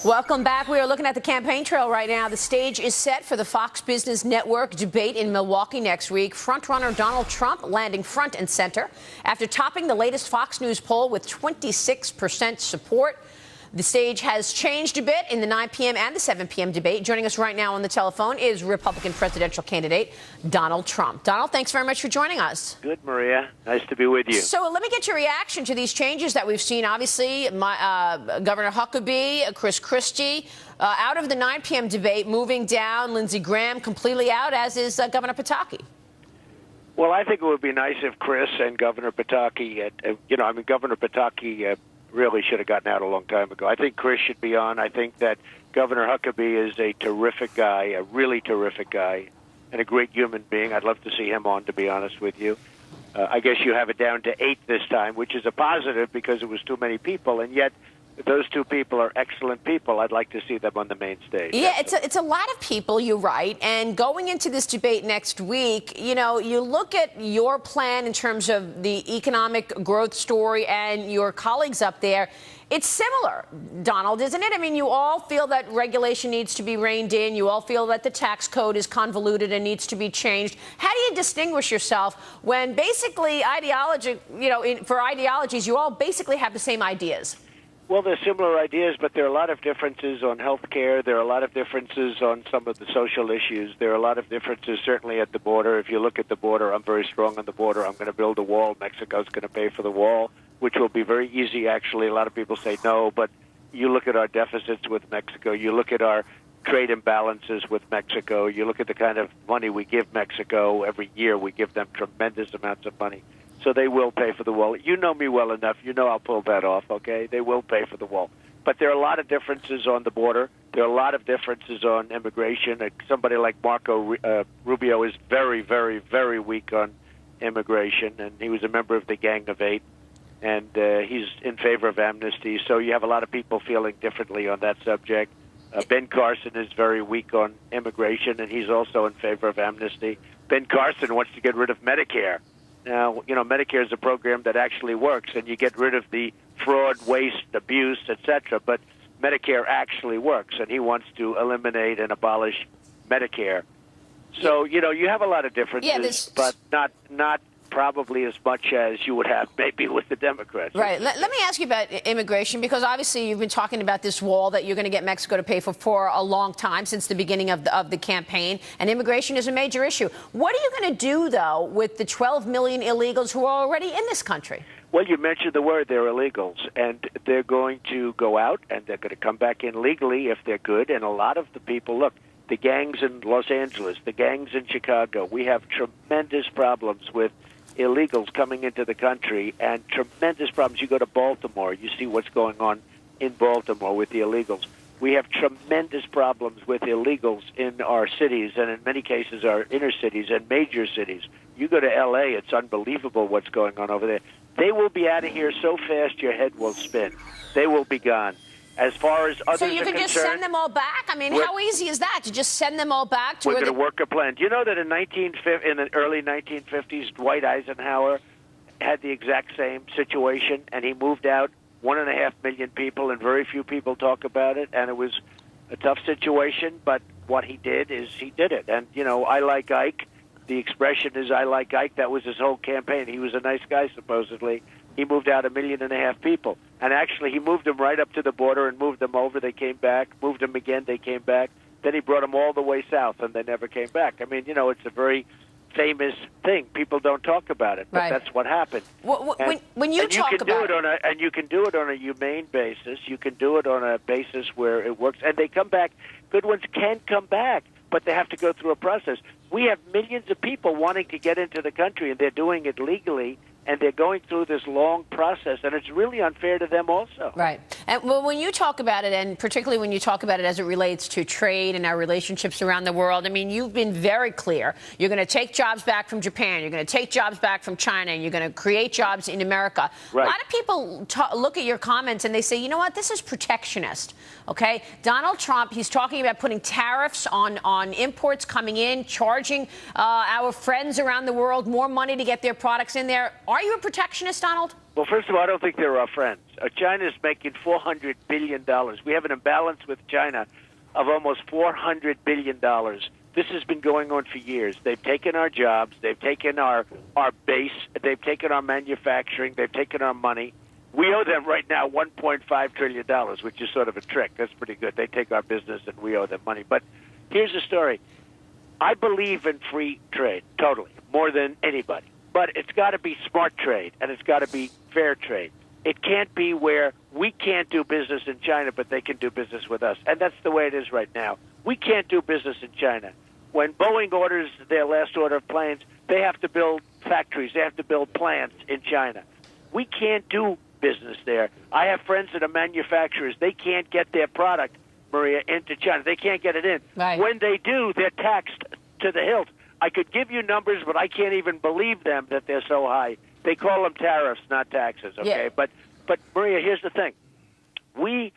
Welcome back. We are looking at the campaign trail right now. The stage is set for the Fox Business Network debate in Milwaukee next week. Frontrunner Donald Trump landing front and center after topping the latest Fox News poll with 26% support. The stage has changed a bit in the 9 p.m. and the 7 p.m. debate. Joining us right now on the telephone is Republican presidential candidate Donald Trump. Donald, thanks very much for joining us. Good, Maria. Nice to be with you. So let me get your reaction to these changes that we've seen. Obviously, Governor Huckabee, Chris Christie, out of the 9 p.m. debate, moving down. Lindsey Graham completely out, as is Governor Pataki. Well, I think it would be nice if Chris and Governor Pataki, Governor Pataki really should have gotten out a long time ago. I think Chris should be on. I think that Governor Huckabee is a terrific guy, a really terrific guy, and a great human being. I'd love to see him on, to be honest with you. I guess you have it down to 8 this time, which is a positive because it was too many people, and yet those two people are excellent people. I'd like to see them on the main stage. Yeah, it's a lot of people, you're right. And going into this debate next week, you look at your plan in terms of the economic growth story and your colleagues up there. It's similar, Donald, isn't it? I mean, you all feel that regulation needs to be reined in. You all feel that the tax code is convoluted and needs to be changed. How do you distinguish yourself when basically for ideologies, you all basically have the same ideas? Well, they're similar ideas, but there are a lot of differences on health care. There are a lot of differences on some of the social issues. There are a lot of differences, certainly at the border. If you look at the border, I'm very strong on the border. I'm going to build a wall. Mexico's going to pay for the wall, which will be very easy, actually. A lot of people say no, but you look at our deficits with Mexico. You look at our trade imbalances with Mexico. You look at the kind of money we give Mexico every year. We give them tremendous amounts of money. So they will pay for the wall. You know me well enough. You know I'll pull that off, okay? They will pay for the wall. But there are a lot of differences on the border. There are a lot of differences on immigration. Somebody like Marco Rubio is very, very, very weak on immigration, and he was a member of the Gang of Eight, and he's in favor of amnesty. So you have a lot of people feeling differently on that subject. Ben Carson is very weak on immigration, and he's also in favor of amnesty. Ben Carson wants to get rid of Medicare. Now, Medicare is a program that actually works, and you get rid of the fraud, waste, abuse, etc. But Medicare actually works, and he wants to eliminate and abolish Medicare. So, you have a lot of differences, but not probably as much as you would have maybe with the Democrats. Right. Let me ask you about immigration, because obviously you've been talking about this wall that you're going to get Mexico to pay for a long time, since the beginning of the campaign, and immigration is a major issue. What are you going to do, though, with the 12 million illegals who are already in this country? Well, you mentioned the word. They're illegals, and they're going to go out, and they're going to come back in legally if they're good, and a lot of the people, look, the gangs in Los Angeles, the gangs in Chicago, we have tremendous problems with illegals coming into the country, and tremendous problems. You go to Baltimore, you see what's going on in Baltimore with the illegals. We have tremendous problems with illegals in our cities, and in many cases our inner cities and major cities. You go to L.A., it's unbelievable what's going on over there. They will be out of here so fast your head will spin. They will be gone. As far as others are concerned... So you can just send them all back? I mean, how easy is that, to just send them all back? We're going to work a plan. Do you know that in the early 1950s, Dwight Eisenhower had the exact same situation, and he moved out 1.5 million people, and very few people talk about it, and it was a tough situation, but what he did is he did it. And, I like Ike. The expression is, I like Ike. That was his whole campaign. He was a nice guy, supposedly. He moved out 1.5 million people. And actually, he moved them right up to the border and moved them over. They came back, moved them again, they came back. Then he brought them all the way south, and they never came back. I mean, it's a very famous thing. People don't talk about it, but that's what happened. When you talk about it... And you can do it on a humane basis. You can do it on a basis where it works. And they come back. Good ones can come back, but they have to go through a process. We have millions of people wanting to get into the country, and they're doing it legally, and they're going through this long process, and it's really unfair to them also. Right. And when you talk about it, and particularly when you talk about it as it relates to trade and our relationships around the world, I mean, you've been very clear. You're going to take jobs back from Japan. You're going to take jobs back from China, and you're going to create jobs in America. Right. A lot of people look at your comments, and they say, you know what, this is protectionist, okay? Donald Trump, he's talking about putting tariffs on imports coming in, charging our friends around the world more money to get their products in there. Are you a protectionist, Donald? Well, first of all, I don't think they're our friends. China's making $400 billion. We have an imbalance with China of almost $400 billion. This has been going on for years. They've taken our jobs. They've taken our base. They've taken our manufacturing. They've taken our money. We owe them right now $1.5 trillion, which is sort of a trick. That's pretty good. They take our business and we owe them money. But here's the story. I believe in free trade, totally, more than anybody. But it's got to be smart trade, and it's got to be fair trade. It can't be where we can't do business in China, but they can do business with us. And that's the way it is right now. We can't do business in China. When Boeing orders their last order of planes, they have to build factories. They have to build plants in China. We can't do business there. I have friends that are manufacturers. They can't get their product, Maria, into China. They can't get it in. Right. When they do, they're taxed to the hilt. I could give you numbers, but I can't even believe them that they're so high. They call them tariffs, not taxes, okay? Yeah. But Maria, here's the thing. We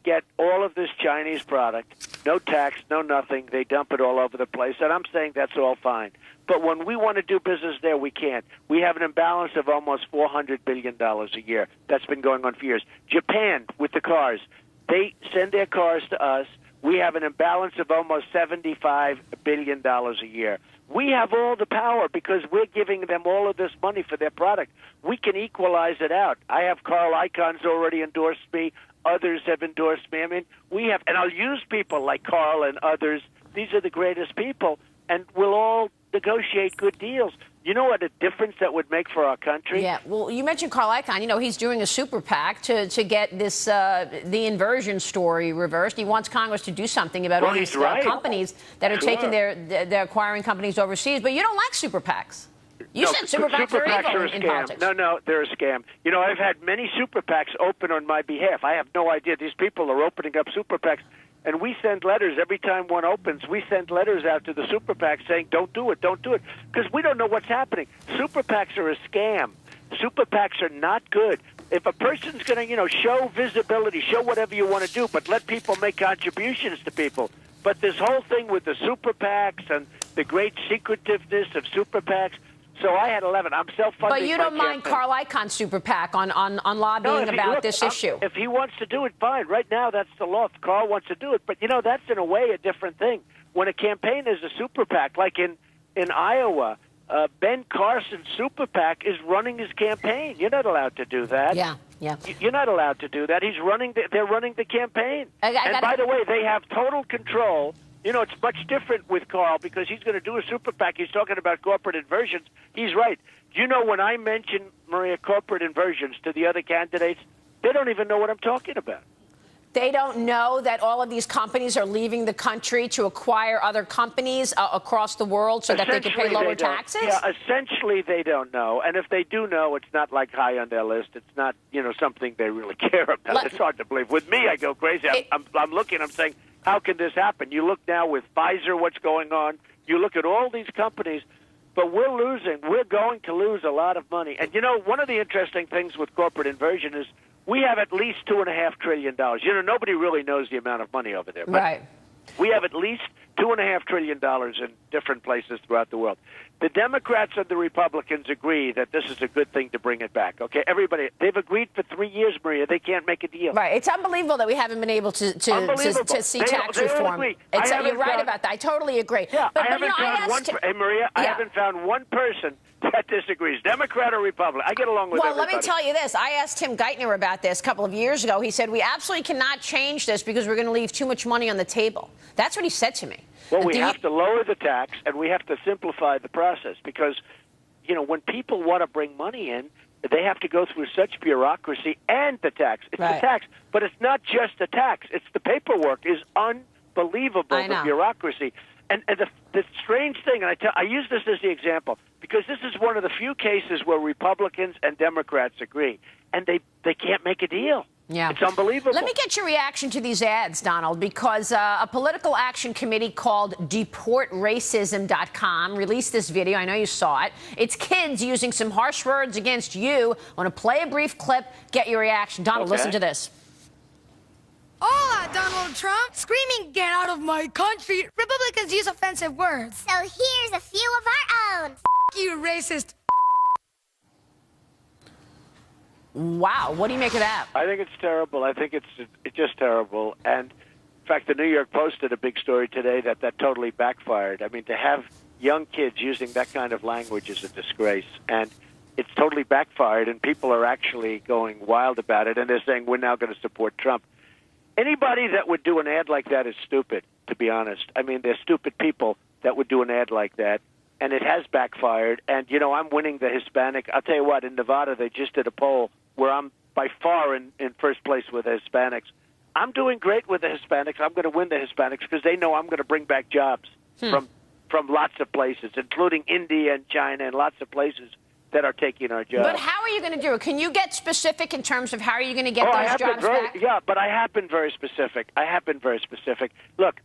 get all of this Chinese product, no tax, no nothing. They dump it all over the place, and I'm saying that's all fine. But when we want to do business there, we can't. We have an imbalance of almost $400 billion a year. That's been going on for years. Japan, with the cars, they send their cars to us. We have an imbalance of almost $75 billion a year. We have all the power because we're giving them all of this money for their product. We can equalize it out. I have Carl Icahn's already endorsed me. Others have endorsed me. I mean, we have, and I'll use people like Carl and others. These are the greatest people, and we'll all negotiate good deals. You know what a difference that would make for our country? Yeah, well, you mentioned Carl Icahn. You know, he's doing a super PAC to get this the inversion story reversed. He wants Congress to do something about all these companies that are taking their acquiring companies overseas. But you don't like super PACs. You said super PACs are evil in politics. No, they're a scam. You know, I've had many super PACs open on my behalf. I have no idea. These people are opening up super PACs. And we send letters every time one opens. We send letters out to the super PACs saying, don't do it, because we don't know what's happening. Super PACs are a scam. Super PACs are not good. If a person's going to, show visibility, show whatever you want to do, but let people make contributions to people. But this whole thing with the super PACs and the great secretiveness of super PACs, so I had 11. I'm self-funding. But you don't mind Carl Icahn's super PAC on lobbying about this issue? If he wants to do it, fine. Right now, that's the law. If Carl wants to do it. But, that's in a way a different thing. When a campaign is a super PAC, like in Iowa, Ben Carson's super PAC is running his campaign. You're not allowed to do that. Yeah. You're not allowed to do that. They're running the campaign. And by the way, they have total control. It's much different with Carl because he's going to do a super PAC. He's talking about corporate inversions. He's right. When I mention, Maria, corporate inversions to the other candidates, they don't even know what I'm talking about. They don't know that all of these companies are leaving the country to acquire other companies across the world so that they can pay lower taxes? Yeah, essentially they don't know. And if they do know, it's not like high on their list. It's not, something they really care about. It's hard to believe. With me, I go crazy. I'm looking, I'm saying, how can this happen? You look now with Pfizer, what's going on. You look at all these companies, but we're losing. We're going to lose a lot of money. And, one of the interesting things with corporate inversion is we have at least $2.5 trillion. Nobody really knows the amount of money over there. But right. We have at least $2.5 trillion in different places throughout the world. The Democrats and the Republicans agree that this is a good thing to bring it back. Okay, everybody, they've agreed for 3 years, Maria. They can't make a deal. Right. It's unbelievable that we haven't been able to see tax reform. You're right about that. I totally agree. Yeah, I haven't found one person that disagrees, Democrat or Republican. I get along with everybody. Well, let me tell you this. I asked Tim Geithner about this a couple of years ago. He said, we absolutely cannot change this because we're going to leave too much money on the table. That's what he said to me. Well, we have to lower the tax, and we have to simplify the process because, when people want to bring money in, they have to go through such bureaucracy and the tax. It's the tax, but it's not just the tax. It's the paperwork is unbelievable, the bureaucracy. And the strange thing, and I use this as the example, because this is one of the few cases where Republicans and Democrats agree, and they can't make a deal. Yeah. It's unbelievable. Let me get your reaction to these ads, Donald, because a political action committee called DeportRacism.com released this video. I know you saw it. It's kids using some harsh words against you. I want to play a brief clip, get your reaction. Donald, listen to this. Hola, Donald Trump. Screaming, get out of my country. Republicans use offensive words. So here's a few of our own. You racist. Wow. What do you make of that? I think it's terrible. I think it's just terrible. And in fact, the New York Post did a big story today that totally backfired. I mean, to have young kids using that kind of language is a disgrace. And it's totally backfired, and people are actually going wild about it. And they're saying, we're now going to support Trump. Anybody that would do an ad like that is stupid, to be honest. I mean, they're stupid people that would do an ad like that. And it has backfired. And, you know, I'm winning the Hispanic. I'll tell you what, in Nevada, they just did a poll where I'm by far in first place with the Hispanics. I'm doing great with the Hispanics. I'm going to win the Hispanics because they know I'm going to bring back jobs from lots of places, including India and China and lots of places that are taking our jobs. But how are you going to do it? Can you get specific in terms of how are you going to get those jobs back? Yeah, but I have been very specific. Look,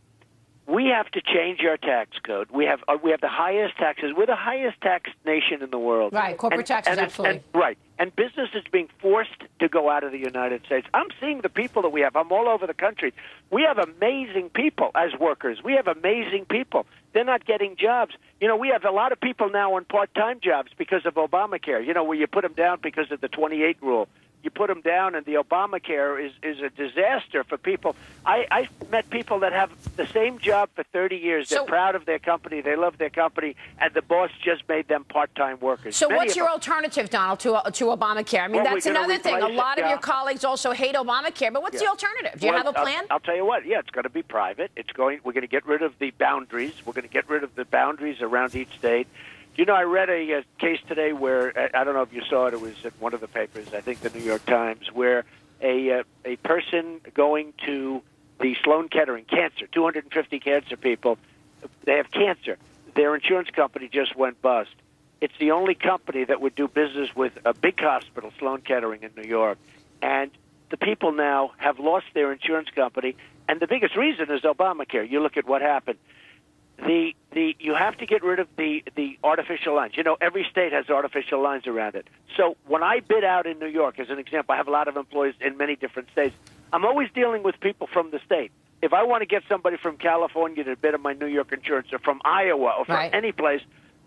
we have to change our tax code. We have the highest taxes. We're the highest taxed nation in the world. Right, corporate taxes, absolutely. Right, and business is being forced to go out of the United States. I'm seeing the people that we have. I'm all over the country. We have amazing people as workers. We have amazing people. They're not getting jobs. You know, we have a lot of people now on part-time jobs because of Obamacare, you know, where you put them down because of the 28 rule. You put them down, and the Obamacare is a disaster for people. I met people that have the same job for 30 years. They're proud of their company. They love their company, and the boss just made them part-time workers. So what's your alternative, Donald, to Obamacare? I mean, that's another thing. A lot of your colleagues also hate Obamacare, but what's the alternative? Do you have a plan? I'll tell you what. Yeah, it's going to be private. We're going to get rid of the boundaries. We're going to get rid of the boundaries around each state. You know, I read a case today where, I don't know if you saw it, it was in one of the papers, I think the New York Times, where a person going to the Sloan Kettering, cancer, 250 cancer people, they have cancer. Their insurance company just went bust. It's the only company that would do business with a big hospital, Sloan Kettering in New York. And the people now have lost their insurance company, and the biggest reason is Obamacare. You look at what happened. You have to get rid of the artificial lines. You know, every state has artificial lines around it. So when I bid out in New York, as an example, I have a lot of employees in many different states. I'm always dealing with people from the state. If I want to get somebody from California to bid on my New York insurance, or from Iowa, or from any place,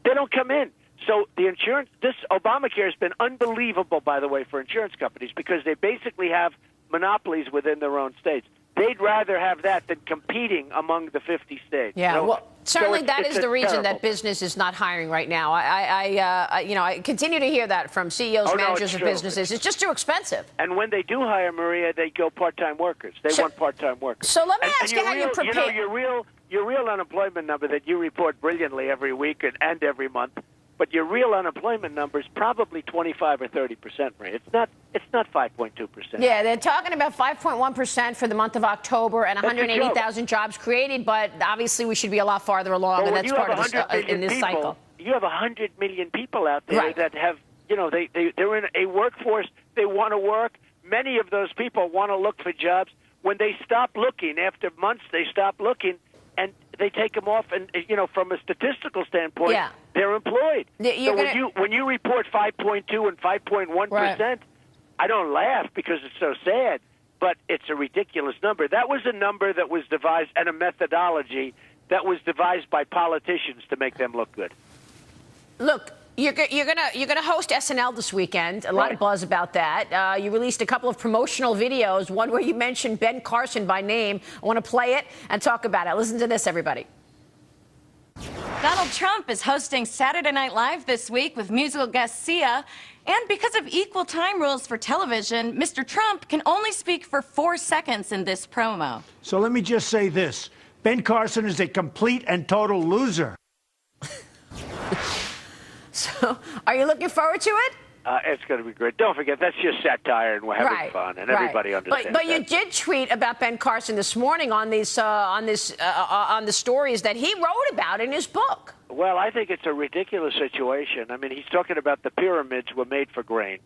they don't come in. So the insurance, this Obamacare has been unbelievable, by the way, for insurance companies because they basically have monopolies within their own states. They'd rather have that than competing among the 50 states. Yeah, well, certainly so that is the reason terrible. that business is not hiring right now. I continue to hear that from CEOs, managers of businesses. It's just too expensive. And when they do hire, Maria, they go part-time workers. They want part-time workers. So let me ask you how you prepare. You know, your real unemployment number that you report brilliantly every week and every month, but your real unemployment number is probably 25 or 30%, Maria. It's not 5.2%. Yeah, they're talking about 5.1% for the month of October and 180,000 jobs created, but obviously we should be a lot farther along, and that's part of this, in this cycle. You have 100 million people out there that have, you know, they're in a workforce. They want to work. Many of those people want to look for jobs. When they stop looking, after months, they stop looking, and they take them off. And, you know, from a statistical standpoint, they're employed. So when you report 5.2 and 5.1%, I don't laugh because it's so sad, but it's a ridiculous number. That was a number that was devised, and a methodology that was devised by politicians to make them look good. Look, you're gonna host SNL this weekend. A lot of buzz about that. You released a couple of promotional videos, one where you mentioned Ben Carson by name. I want to play it and talk about it. Listen to this, everybody. Donald Trump is hosting Saturday Night Live this week with musical guest Sia. And because of equal time rules for television, Mr. Trump can only speak for 4 seconds in this promo. So let me just say this. Ben Carson is a complete and total loser. So, are you looking forward to it? It's going to be great. Don't forget, that's just satire, and we're having fun, and everybody understands But you did tweet about Ben Carson this morning on the stories that he wrote about in his book. Well, I think it's a ridiculous situation. I mean, he's talking about the pyramids were made for grain.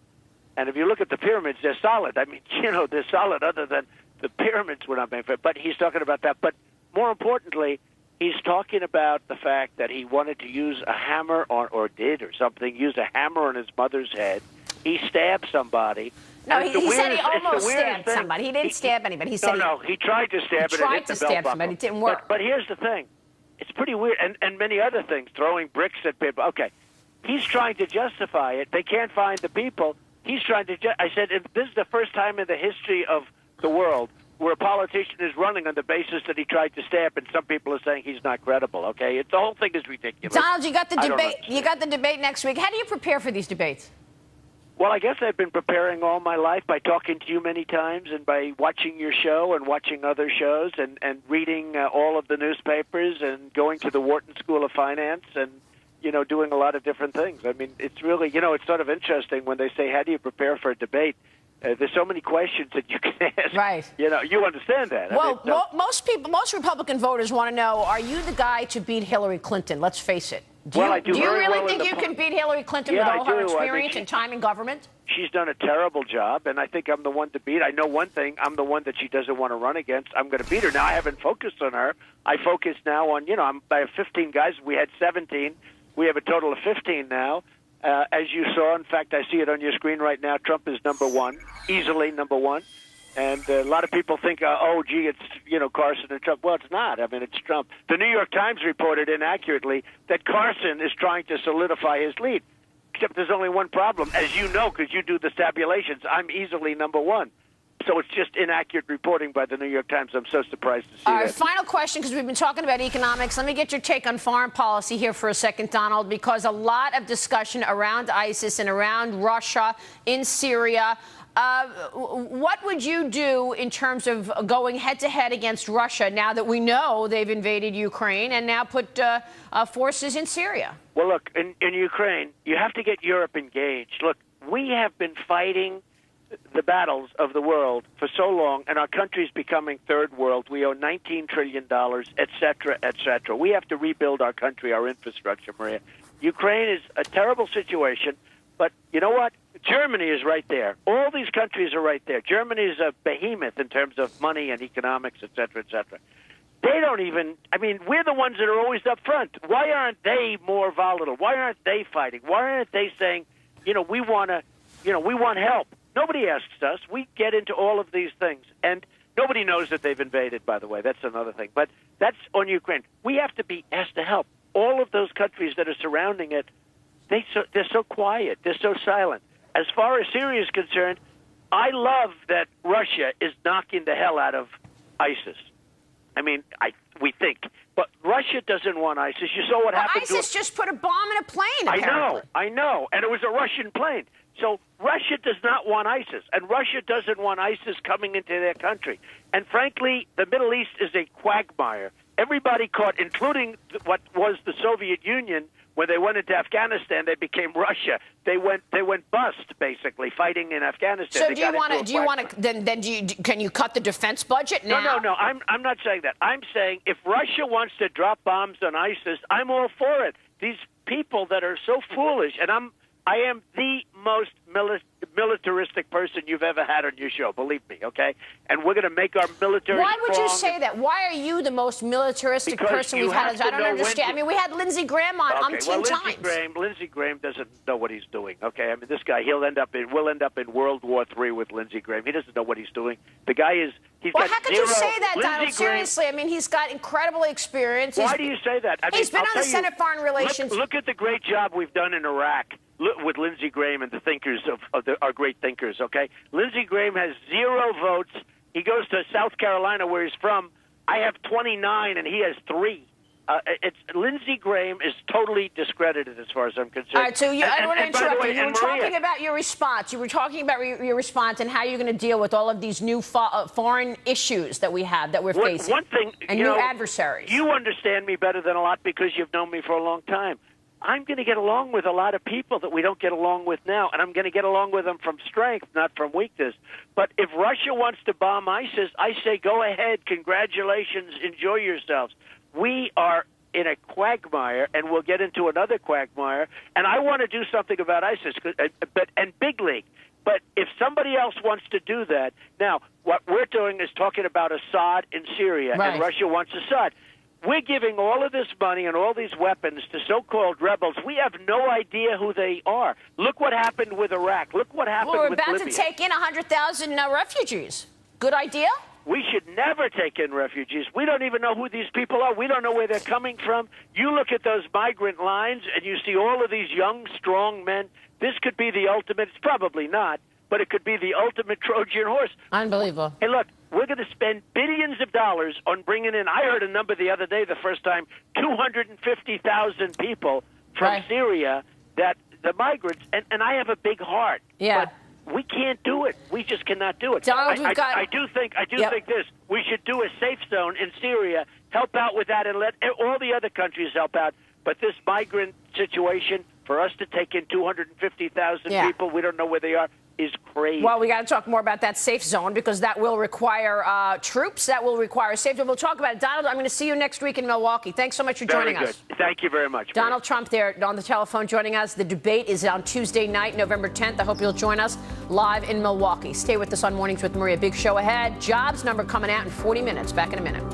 And if you look at the pyramids, they're solid. I mean, you know, they're solid other than the pyramids were not made for it. But he's talking about that. But more importantly, he's talking about the fact that he wanted to use a hammer use a hammer on his mother's head. He stabbed somebody. No, he said he almost stabbed somebody. He didn't stab anybody. He said he tried to stab it. He tried to stab somebody. It didn't work. But here's the thing. It's pretty weird. And many other things, throwing bricks at people. Okay. He's trying to justify it. They can't find the people He's trying to. I said, this is the first time in the history of the world where a politician is running on the basis that he tried to stamp, and some people are saying he's not credible. Okay, the whole thing is ridiculous. Donald, you got the debate. You got the debate next week. How do you prepare for these debates? Well, I guess I've been preparing all my life by talking to you many times and by watching your show and watching other shows and reading all of the newspapers and going to the Wharton School of Finance and, doing a lot of different things. I mean, it's really, it's sort of interesting when they say, how do you prepare for a debate? There's so many questions that you can ask. Right. You understand that. Well, most Republican voters want to know, are you the guy to beat Hillary Clinton? Let's face it. Do you really think you can beat Hillary Clinton with all her experience and time in government? She's done a terrible job, and I think I'm the one to beat. I know one thing. I'm the one that she doesn't want to run against. I'm going to beat her. Now, I haven't focused on her. I focus now on, I have 15 guys. We had 17. We have a total of 15 now. As you saw, in fact, I see it on your screen right now, Trump is number one, easily number one. And a lot of people think, it's, Carson and Trump. Well, it's not. I mean, it's Trump. The New York Times reported inaccurately that Carson is trying to solidify his lead. Except there's only one problem. As you know, because you do the tabulations, I'm easily number one. So it's just inaccurate reporting by the New York Times. I'm so surprised to see that. Final question, because we've been talking about economics. Let me get your take on foreign policy here for a second, Donald, because a lot of discussion around ISIS and around Russia in Syria. What would you do in terms of going head-to-head against Russia now that we know they've invaded Ukraine and now put forces in Syria? Well, look, in Ukraine, you have to get Europe engaged. Look, we have been fighting the battles of the world for so long, and our country's becoming third world. We owe $19 trillion, et cetera, et cetera. We have to rebuild our country, our infrastructure, Maria. Ukraine is a terrible situation, but you know what? Germany is right there. All these countries are right there. Germany is a behemoth in terms of money and economics, et cetera, et cetera. They don't even, we're the ones that are always up front. Why aren't they more volatile? Why aren't they fighting? Why aren't they saying, we want help? Nobody asks us. We get into all of these things. And nobody knows that they've invaded, by the way. That's another thing. But that's on Ukraine. We have to be asked to help. All of those countries that are surrounding it, they're so quiet. They're so silent. As far as Syria is concerned, I love that Russia is knocking the hell out of ISIS. We think. But Russia doesn't want ISIS. You saw what happened to ISIS just put a bomb in a plane, apparently. I know. And it was a Russian plane. So Russia does not want ISIS, and Russia doesn't want ISIS coming into their country. And frankly, the Middle East is a quagmire. Everybody caught, including what was the Soviet Union, when they went into Afghanistan, they became Russia. They went bust, basically, fighting in Afghanistan. So can you cut the defense budget now? No. I'm not saying that. I'm saying if Russia wants to drop bombs on ISIS, I'm all for it. These people that are so foolish, and I am the most militaristic person you've ever had on your show, believe me, okay? And we're going to make our military Why would you strong. say that? Why are you the most militaristic person we've had? I don't understand. We had Lindsey Graham on umpteen times. Lindsey Graham doesn't know what he's doing, okay? This guy, we'll end up in World War III with Lindsey Graham. He doesn't know what he's doing. The guy is... Well, how could you say that, Donald? Seriously, he's got incredible experience. Why do you say that? He's been on the Senate Foreign Relations. Look at the great job we've done in Iraq with Lindsey Graham and the thinkers of our great thinkers, okay? Lindsey Graham has 0 votes. He goes to South Carolina, where he's from. I have 29, and he has 3. Lindsey Graham is totally discredited as far as I'm concerned. All right, so I don't want to interrupt you. You were talking about your response. You were talking about your response and how you're going to deal with all of these new foreign issues that we have, that we're facing. One thing, and new adversaries. You understand me better than a lot because you've known me for a long time. I'm going to get along with a lot of people that we don't get along with now, and I'm going to get along with them from strength, not from weakness. But if Russia wants to bomb ISIS, I say go ahead, congratulations, enjoy yourselves. We are in a quagmire, and we'll get into another quagmire, and I want to do something about ISIS, and big league. But if somebody else wants to do that, now, what we're doing is talking about Assad in Syria, and Russia wants Assad. We're giving all of this money and all these weapons to so-called rebels. We have no idea who they are. Look what happened with Iraq. Look what happened with Libya. We're about to take in 100,000 refugees. Good idea? We should never take in refugees. We don't even know who these people are. We don't know where they're coming from. You look at those migrant lines, and you see all of these young, strong men. This could be the ultimate. It's probably not, but it could be the ultimate Trojan horse. Unbelievable. Hey, look, we're going to spend billions of dollars on bringing in, I heard a number the other day, the first time, 250,000 people from Syria, that the migrants, and I have a big heart. Yeah. But we can't do it. We just cannot do it. Donald, I do think this. We should do a safe zone in Syria, help out with that, and let all the other countries help out. But this migrant situation, for us to take in 250,000 people, we don't know where they are, is crazy. Well, we got to talk more about that safe zone because that will require troops. That will require safety. We'll talk about it. Donald, I'm going to see you next week in Milwaukee. Thanks so much for joining us. Thank you very much. Donald Trump there on the telephone joining us. The debate is on Tuesday night, November 10th. I hope you'll join us live in Milwaukee. Stay with us on Mornings with Maria. Big show ahead. Jobs number coming out in 40 minutes. Back in a minute.